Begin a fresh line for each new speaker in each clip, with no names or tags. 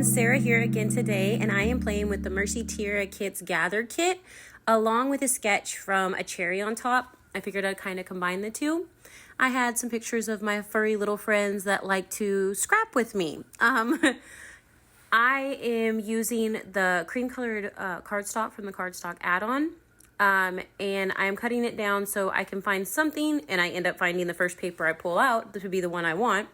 everyone, Sarah here again today, and I am playing with the Mercy Tiara Kits Gather Kit along with a sketch from a cherry on top. I figured I'd kind of combine the two. I had some pictures of my furry little friends that like to scrap with me. I am using the cream colored cardstock from the cardstock add-on. And I'm cutting it down so I can find something, and I end up finding the first paper I pull out to be the one I want,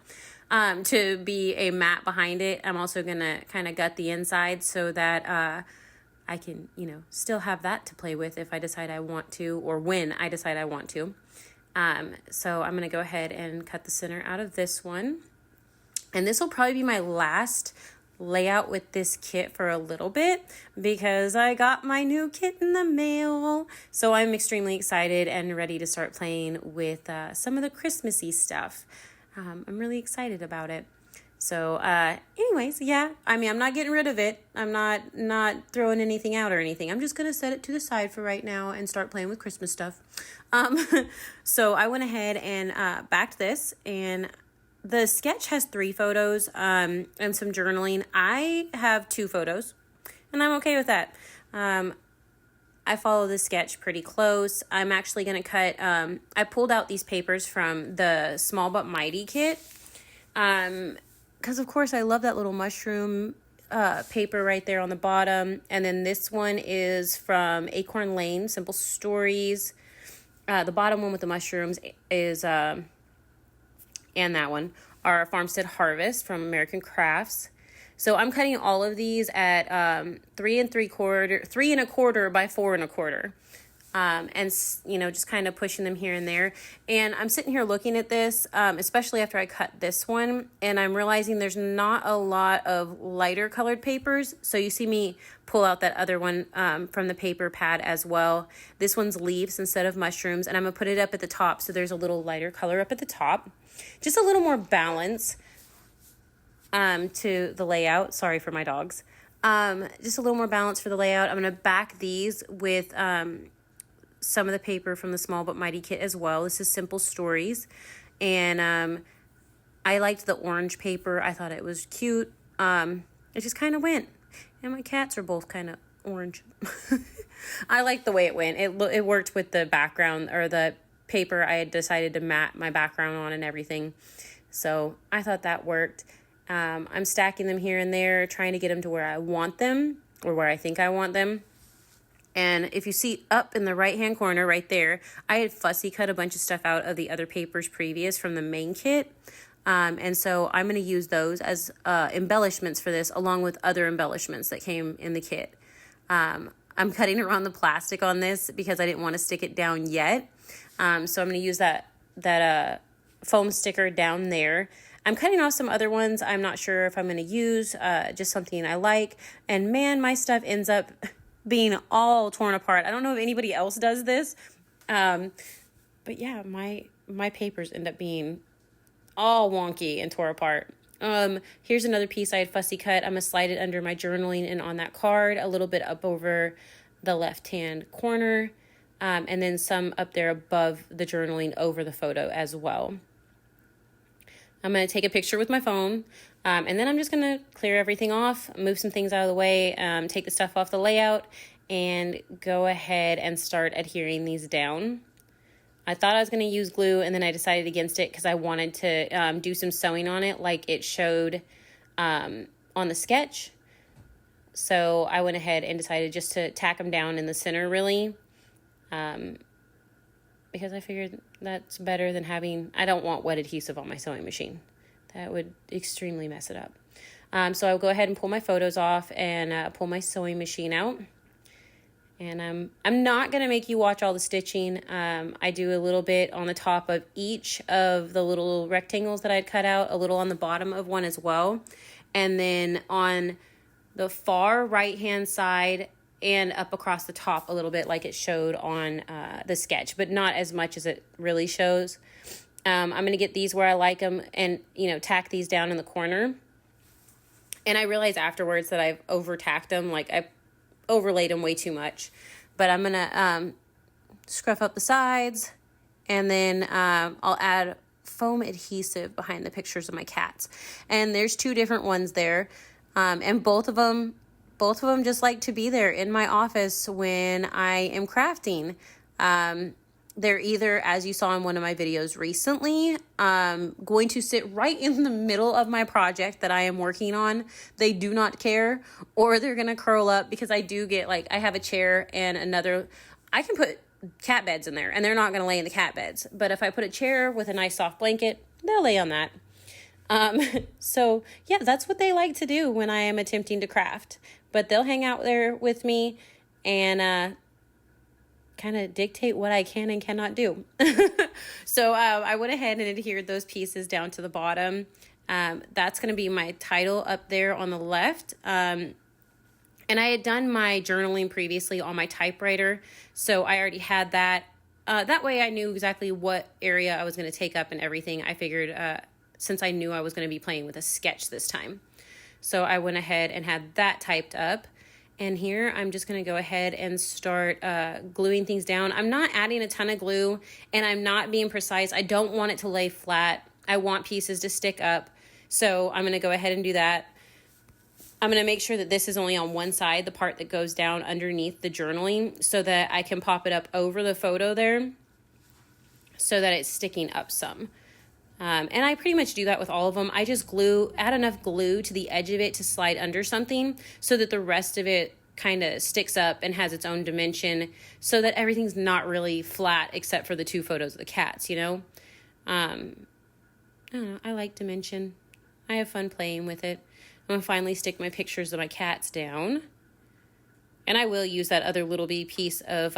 to be a matte behind it. I'm also going to kind of gut the inside so that I can, still have that to play with if I decide I want to, or when I decide I want to. So I'm going to go ahead and cut the center out of this one. And this will probably be my last layout with this kit for a little bit because I got my new kit in the mail. So I'm extremely excited and ready to start playing with some of the Christmassy stuff. I'm really excited about it. So anyways, yeah, I'm not getting rid of it. I'm not throwing anything out or anything. I'm just going to set it to the side for right now and start playing with Christmas stuff. So I went ahead and backed this, and the sketch has 3 photos and some journaling. I have 2 photos, and I'm okay with that. I follow the sketch pretty close. I'm actually going to cut, I pulled out these papers from the Small But Mighty kit, because of course I love that little mushroom paper right there on the bottom. And then this one is from Acorn Lane, Simple Stories. The bottom one with the mushrooms is... and that one are Farmstead Harvest from American Crafts. So I'm cutting all of these at 3 1/4 by 4 1/4, and just kind of pushing them here and there. And I'm sitting here looking at this, especially after I cut this one, and I'm realizing there's not a lot of lighter colored papers. So you see me pull out that other one from the paper pad as well. This one's leaves instead of mushrooms, and I'm gonna put it up at the top so there's a little lighter color up at the top. Just a little more balance to the layout. Sorry for my dogs. Just a little more balance for the layout. I'm going to back these with some of the paper from the Small But Mighty kit as well. This is Simple Stories. And I liked the orange paper. I thought it was cute. It just kind of went. And my cats are both kind of orange. I like the way it went. It worked with the background, or the paper I had decided to matte my background on and everything. So I thought that worked. I'm stacking them here and there, trying to get them to where I want them, or where I think I want them. And if you see up in the right hand corner right there, I had fussy cut a bunch of stuff out of the other papers previous from the main kit. And so I'm going to use those as embellishments for this, along with other embellishments that came in the kit. I'm cutting around the plastic on this because I didn't want to stick it down yet. So I'm going to use that foam sticker down there. I'm cutting off some other ones I'm not sure if I'm going to use, just something I like. And man, my stuff ends up being all torn apart. I don't know if anybody else does this. But yeah, my papers end up being all wonky and tore apart. Here's another piece I had fussy cut. I'm going to slide it under my journaling and on that card, a little bit up over the left-hand corner. And then some up there above the journaling over the photo as well. I'm going to take a picture with my phone, and then I'm just going to clear everything off, move some things out of the way, take the stuff off the layout, and go ahead and start adhering these down. I thought I was going to use glue, and then I decided against it because I wanted to do some sewing on it like it showed on the sketch. So I went ahead and decided just to tack them down in the center, really. Because I figured that's better than I don't want wet adhesive on my sewing machine. That would extremely mess it up. So I'll go ahead and pull my photos off and pull my sewing machine out. And I'm not going to make you watch all the stitching. I do a little bit on the top of each of the little rectangles that I'd cut out, a little on the bottom of one as well. And then on the far right-hand side and up across the top a little bit like it showed on the sketch, but not as much as it really shows. I'm going to get these where I like them and, tack these down in the corner. And I realized afterwards that I've over-tacked them, like I overlaid them way too much. But I'm going to scruff up the sides, and then I'll add foam adhesive behind the pictures of my cats. And there's 2 different ones there. And both of them just like to be there in my office when I am crafting. They're either, as you saw in one of my videos recently, going to sit right in the middle of my project that I am working on. They do not care, or they're going to curl up, because I do get, like, I have a chair and I can put cat beds in there and they're not going to lay in the cat beds. But if I put a chair with a nice soft blanket, they'll lay on that. So yeah, that's what they like to do when I am attempting to craft, but they'll hang out there with me and, kind of dictate what I can and cannot do. So, I went ahead and adhered those pieces down to the bottom. That's going to be my title up there on the left. And I had done my journaling previously on my typewriter, so I already had that. That way I knew exactly what area I was going to take up and everything. I figured, since I knew I was going to be playing with a sketch this time. So I went ahead and had that typed up. And here I'm just going to go ahead and start gluing things down. I'm not adding a ton of glue, and I'm not being precise. I don't want it to lay flat. I want pieces to stick up. So I'm going to go ahead and do that. I'm going to make sure that this is only on one side, the part that goes down underneath the journaling, so that I can pop it up over the photo there so that it's sticking up some. And I pretty much do that with all of them. I just add enough glue to the edge of it to slide under something so that the rest of it kind of sticks up and has its own dimension, so that everything's not really flat except for the two photos of the cats, you know? I don't know, I like dimension. I have fun playing with it. I'm going to finally stick my pictures of my cats down. And I will use that other little bitty piece of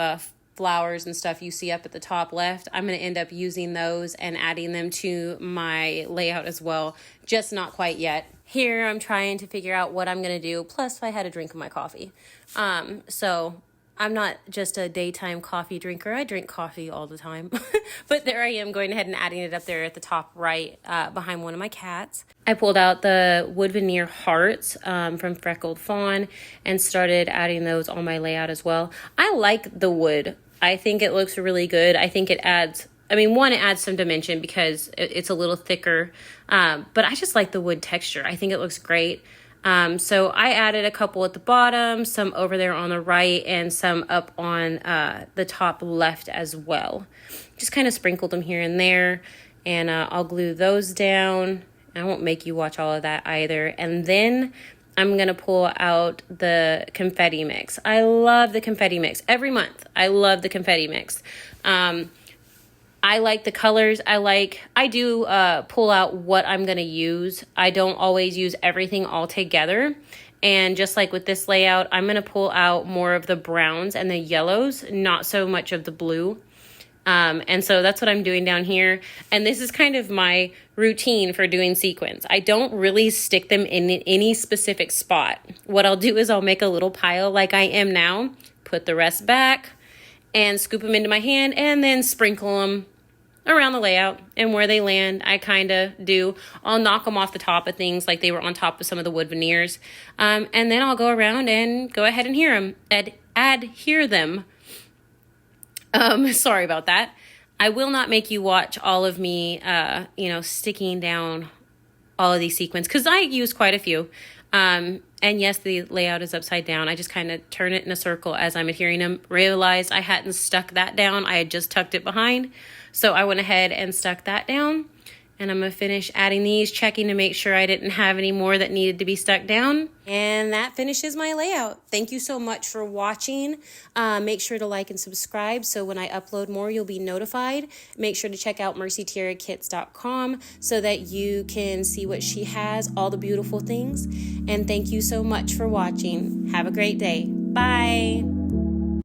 flowers and stuff you see up at the top left. I'm going to end up using those and adding them to my layout as well, just not quite yet. Here I'm trying to figure out what I'm going to do, plus I had a drink of my coffee. So I'm not just a daytime coffee drinker. I drink coffee all the time. But there I am, going ahead and adding it up there at the top right, behind one of my cats. I pulled out the wood veneer hearts from Freckled Fawn and started adding those on my layout as well. I like the wood. I think it looks really good. I think it adds, one, it adds some dimension because it's a little thicker. But I just like the wood texture. I think it looks great. So I added a couple at the bottom, some over there on the right, and some up on the top left as well. Just kind of sprinkled them here and there, and I'll glue those down. I won't make you watch all of that either. And then I'm going to pull out the confetti mix. I love the confetti mix. Every month, I love the confetti mix. I like the colors. I do pull out what I'm going to use. I don't always use everything all together. And just like with this layout, I'm going to pull out more of the browns and the yellows, not so much of the blue. And so that's what I'm doing down here. And this is kind of my routine for doing sequins. I don't really stick them in any specific spot. What I'll do is I'll make a little pile like I am now, put the rest back, and scoop them into my hand, and then sprinkle them around the layout. And where they land, I kind of do. I'll knock them off the top of things like they were on top of some of the wood veneers. And then I'll go around and go ahead and adhere them. Sorry about that. I will not make you watch all of me, sticking down all of these sequins, because I use quite a few. And yes, the layout is upside down. I just kind of turn it in a circle as I'm adhering them. Realized I hadn't stuck that down. I had just tucked it behind. So I went ahead and stuck that down. And I'm going to finish adding these, checking to make sure I didn't have any more that needed to be stuck down. And that finishes my layout. Thank you so much for watching. Make sure to like and subscribe so when I upload more, you'll be notified. Make sure to check out mercytiarakits.com so that you can see what she has, all the beautiful things. And thank you so much for watching. Have a great day. Bye.